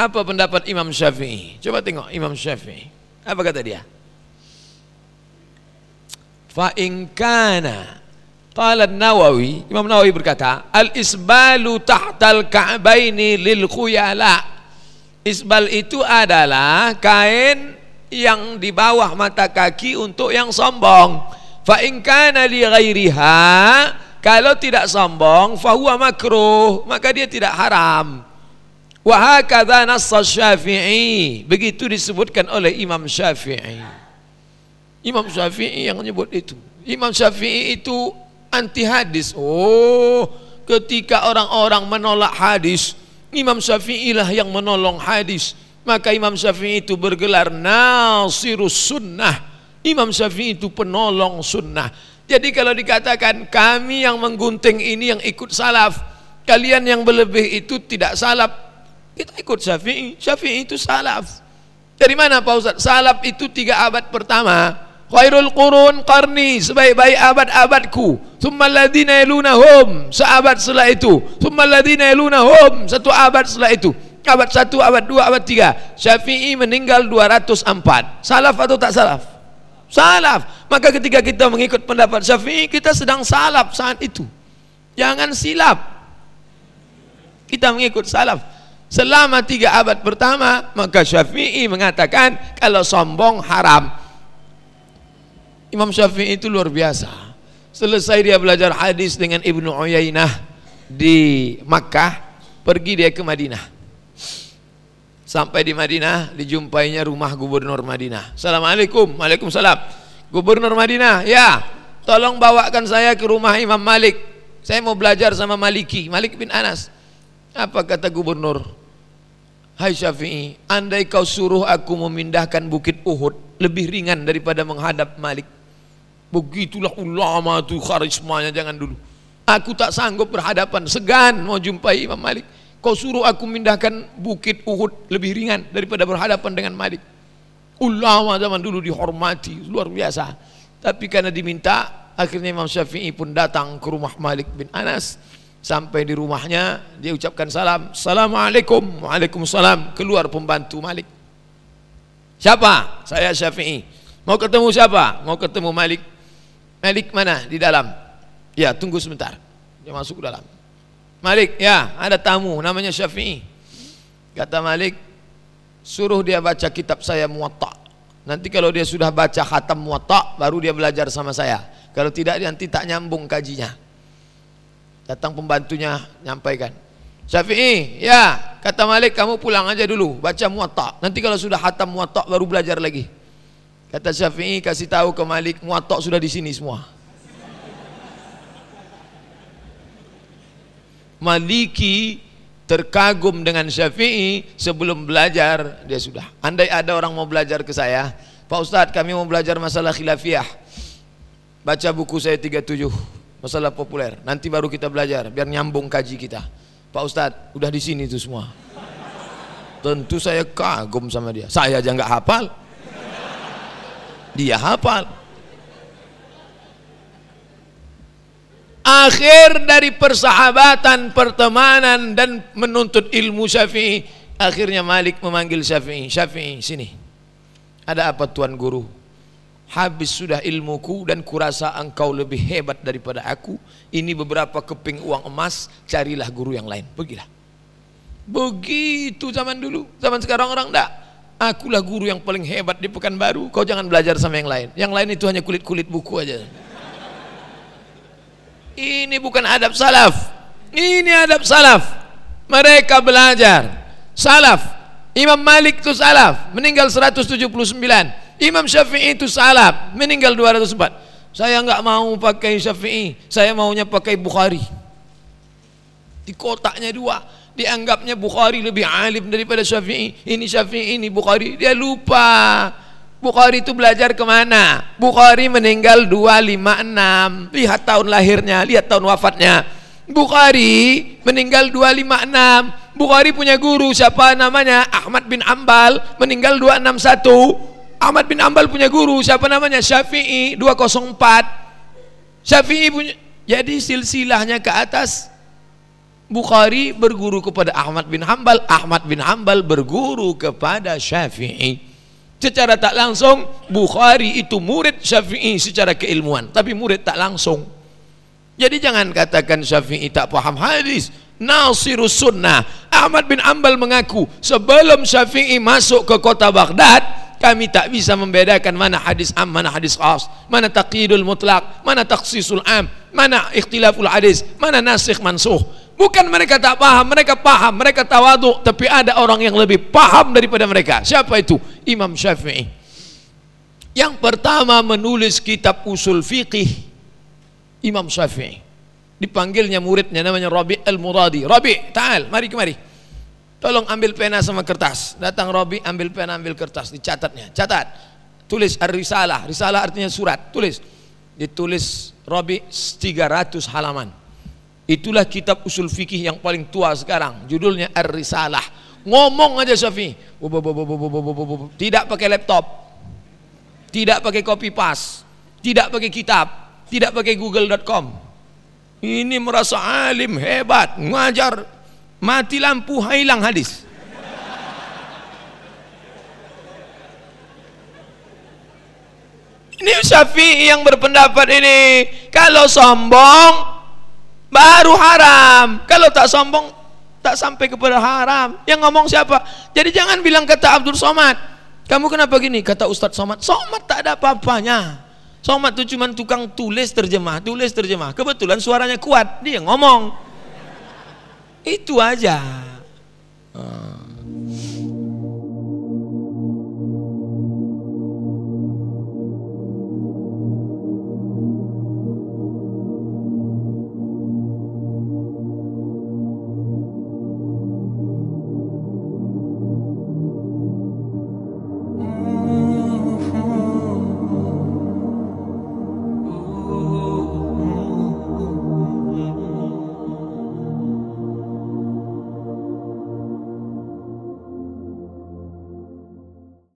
Apa pendapat Imam Syafi'i? Coba tengok Imam Syafi'i. Apa kata dia? Fa in kana, qala Nawawi, Imam Nawawi berkata, al-isbalu tahtal ka'baini lil khuyala. Isbal itu adalah kain yang di bawah mata kaki untuk yang sombong. Fa in kana li ghairiha, kalau tidak sombong, fa huwa makruh, maka dia tidak haram. Wa hakadha nass Syafi'i, begitu disebutkan oleh Imam Syafi'i. Imam Syafi'i yang menyebut itu. Imam Syafi'i itu anti hadis. Oh, ketika orang-orang menolak hadis, Imam Syafi'i lah yang menolong hadis. Maka Imam Syafi'i itu bergelar Nasirus Sunnah. Imam Syafi'i itu penolong sunnah. Jadi kalau dikatakan kami yang menggunting ini yang ikut salaf, kalian yang berlebih itu tidak salaf, kita ikut Syafi'i. Syafi'i itu salaf. Dari mana Pak Ustaz? Salaf itu 3 abad pertama. Khairul qurun qarni, sebaik-baik abad-abadku. Tsummal ladzina yalunahum, seabad setelah itu. Tsummal ladzina yalunahum, 1 abad setelah itu. Abad 1, abad 2, abad 3. Syafi'i meninggal 204. Salaf atau tak salaf? Salaf. Maka ketika kita mengikut pendapat Syafi'i, kita sedang salaf saat itu. Jangan silap. Kita mengikut salaf. Selama 3 abad pertama, maka Syafi'i mengatakan kalau sombong haram. Imam Syafi'i itu luar biasa. Selesai dia belajar hadis dengan Ibnu Uyainah di Makkah, pergi dia ke Madinah. Sampai di Madinah, dijumpainya rumah gubernur Madinah. Assalamualaikum. Waalaikumsalam. Gubernur Madinah, ya, tolong bawakan saya ke rumah Imam Malik. Saya mau belajar sama Maliki, Malik bin Anas. Apa kata gubernur? Hai Syafi'i, andai kau suruh aku memindahkan bukit Uhud, lebih ringan daripada menghadap Malik. Begitulah ulama itu karismanya, jangan dulu. Aku tak sanggup berhadapan, segan mau jumpai Imam Malik. Kau suruh aku mindahkan bukit Uhud, lebih ringan daripada berhadapan dengan Malik. Ulama zaman dulu dihormati, luar biasa. Tapi karena diminta, akhirnya Imam Syafi'i pun datang ke rumah Malik bin Anas. Sampai di rumahnya, dia ucapkan salam. Assalamualaikum. Waalaikumsalam. Keluar pembantu Malik. Siapa? Saya Syafi'i. Mau ketemu siapa? Mau ketemu Malik. Malik mana? Di dalam. Ya, tunggu sebentar. Dia masuk ke dalam. Malik, ya, ada tamu namanya Syafi'i. Kata Malik, suruh dia baca kitab saya Muwatta. Nanti kalau dia sudah baca khatam Muwatta, baru dia belajar sama saya. Kalau tidak, nanti tak nyambung kajinya. Datang pembantunya, nyampaikan. Syafi'i, ya, kata Malik, kamu pulang aja dulu, baca Muwatta. Nanti kalau sudah khatam Muwatta, baru belajar lagi. Kata Syafi'i, kasih tahu ke Malik, Muwatta sudah di sini semua. Maliki terkagum dengan Syafi'i, sebelum belajar dia sudah. Andai ada orang mau belajar ke saya, Pak Ustadz kami mau belajar masalah khilafiyah, baca buku saya 37, masalah populer, nanti baru kita belajar biar nyambung kaji kita. Pak Ustadz udah di sini itu semua. Tentu saya kagum sama dia. Saya aja nggak hafal, dia hafal. Akhir dari persahabatan, pertemanan dan menuntut ilmu Syafi'i, akhirnya Malik memanggil Syafi'i. Syafi'i, sini. Ada apa Tuan Guru? Habis sudah ilmuku dan kurasa engkau lebih hebat daripada aku. Ini beberapa keping uang emas, carilah guru yang lain. Pergilah. Begitu zaman dulu. Zaman sekarang orang enggak. Akulah guru yang paling hebat di Pekanbaru. Kau jangan belajar sama yang lain. Yang lain itu hanya kulit-kulit buku aja. Ini bukan adab salaf. Ini adab salaf. Mereka belajar salaf. Imam Malik itu salaf, meninggal 179. Imam Syafi'i itu salaf, meninggal 204. Saya enggak mau pakai Syafi'i, saya maunya pakai Bukhari. Di kotaknya 2. Dianggapnya Bukhari lebih alim daripada Syafi'i. Ini Syafi'i, ini Bukhari. Dia lupa Bukhari itu belajar kemana? Bukhari meninggal 256. Lihat tahun lahirnya, lihat tahun wafatnya. Bukhari meninggal 256. Bukhari punya guru siapa namanya? Ahmad bin Ambal, meninggal 261. Ahmad bin Ambal punya guru siapa namanya? Syafi'i, 204. Syafi'i punya, jadi silsilahnya ke atas Bukhari berguru kepada Ahmad bin Hanbal, Ahmad bin Hanbal berguru kepada Syafi'i. Secara tak langsung Bukhari itu murid Syafi'i secara keilmuan, tapi murid tak langsung. Jadi jangan katakan Syafi'i tak paham hadis. Nasirus sunnah Ahmad bin Hanbal mengaku sebelum Syafi'i masuk ke kota Baghdad, kami tak bisa membedakan mana hadis am, mana hadis khas, mana taqyidul mutlaq, mana takhsisul am, mana ikhtilaful hadis, mana nasikh mansuh. Bukan mereka tak paham, mereka paham, mereka tawadhu, tapi ada orang yang lebih paham daripada mereka. Siapa itu? Imam Syafi'i. Yang pertama menulis kitab usul fiqih, Imam Syafi'i. Dipanggilnya muridnya namanya Rabi' al-Muradi. Rabi', ta'al, mari kemari. Tolong ambil pena sama kertas. Datang Rabi', ambil pena, ambil kertas, dicatatnya. Catat. Tulis ar-risalah. Risalah artinya surat. Tulis. Ditulis Rabi' 300 halaman. Itulah kitab usul fikih yang paling tua sekarang. Judulnya Ar-Risalah. Ngomong aja Syafi'i. Tidak pakai laptop. Tidak pakai copy paste. Tidak pakai kitab. Tidak pakai google.com. Ini merasa alim, hebat, ngajar. Mati lampu, hilang hadis. Ini Syafi'i yang berpendapat ini. Kalau sombong baru haram. Kalau tak sombong tak sampai kepada haram. Yang ngomong siapa? Jadi jangan bilang kata Abdul Somad, kamu kenapa gini? Kata Ustadz Somad, Somad tak ada apa-apanya. Somad itu cuma tukang tulis terjemah. Kebetulan suaranya kuat, dia ngomong. Itu aja.